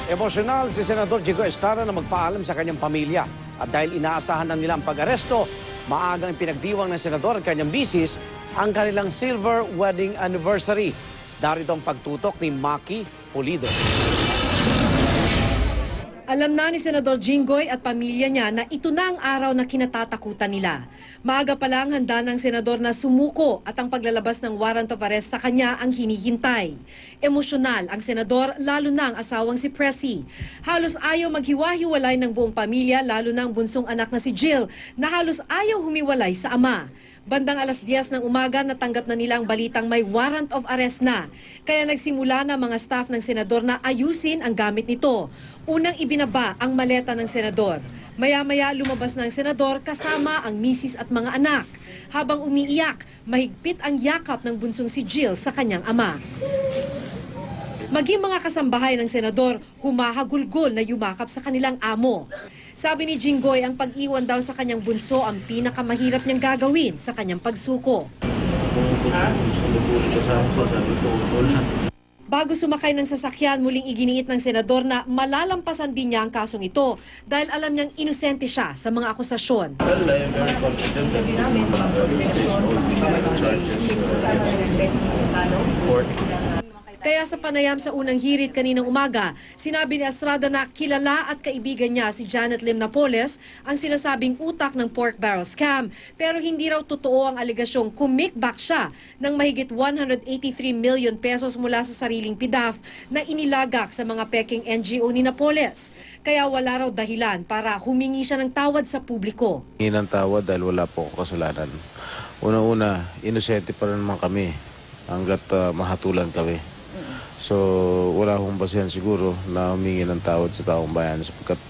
Emosyonal si Senador Jigo Estrada na magpaalam sa kanyang pamilya. At dahil inaasahan na nila ang pag-aresto, maagang pinagdiwang ng senador at kanyang bisis ang kanilang silver wedding anniversary. Darito ang pagtutok ni Maki Pulido. Alam na ni Senador Jinggoy at pamilya niya na ito na ang araw na kinatatakutan nila. Maaga pa lang handa ng senador na sumuko at ang paglalabas ng warrant of arrest sa kanya ang hinihintay. Emosyonal ang senador, lalo na ang asawang si Presi. Halos ayaw maghiwa-hiwalay ng buong pamilya, lalo na ang bunsong anak na si Jill, na halos ayaw humiwalay sa ama. Bandang 10:00 ng umaga, natanggap na nila ang balitang may warrant of arrest na. Kaya nagsimula na mga staff ng senador na ayusin ang gamit nito. Unang ibinaba ang maleta ng senador. Maya-maya lumabas na ang senador kasama ang misis at mga anak. Habang umiiyak, mahigpit ang yakap ng bunsong si Jill sa kanyang ama. Maging mga kasambahay ng senador, humahagulgol na yumakap sa kanilang amo. Sabi ni Jinggoy, ang pag-iwan daw sa kanyang bunso ang pinakamahirap niyang gagawin sa kanyang pagsuko. Bago sumakay ng sasakyan, muling iginiit ng senador na malalampasan din niya ang kasong ito dahil alam niyang inosente siya sa mga akusasyon. Kaya sa panayam sa unang hirit kaninang umaga, sinabi ni Estrada na kilala at kaibigan niya si Janet Lim Napoles ang sinasabing utak ng pork barrel scam. Pero hindi raw totoo ang aligasyong kumikback siya ng mahigit 183 million pesos mula sa sariling PDAF na inilagak sa mga peking NGO ni Napoles. Kaya wala raw dahilan para humingi siya ng tawad sa publiko. Hingi ng tawad dahil wala po akong kasalanan. Una-una, inosente pa rin naman kami hanggat mahatulan kami. So, wala akong basehan siguro na humingi ng tawad sa taong bayan sapagkat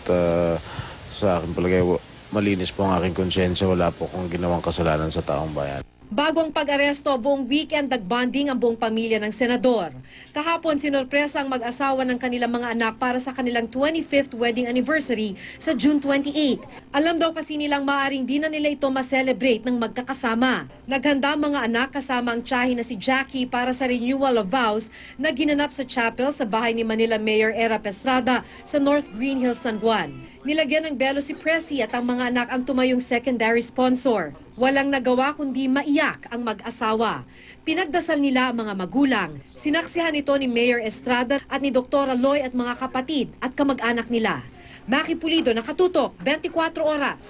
sa akin palagay malinis po ang aking konsensya, wala po akong ginawang kasalanan sa taong bayan. Bago ang pag-aresto, buong weekend nagbanding ang buong pamilya ng senador. Kahapon, sinorpresa ang mag-asawa ng kanilang mga anak para sa kanilang 25th wedding anniversary sa June 28. Alam daw kasi nilang maaring di na nila ito ma-celebrate ng magkakasama. Naghanda ang mga anak kasama ang tiyahin na si Jackie para sa renewal of vows na ginanap sa chapel sa bahay ni Manila Mayor Erap Estrada sa North Green Hills, San Juan. Nilagyan ng belo si Presi at ang mga anak ang tumayong secondary sponsor. Walang nagawa kundi maiyak ang mag-asawa. Pinagdasal nila ang mga magulang. Sinaksihan ito ni Mayor Estrada at ni Dr. Aloy at mga kapatid at kamag-anak nila. Maki Pulido, Nakatutok, 24 Oras.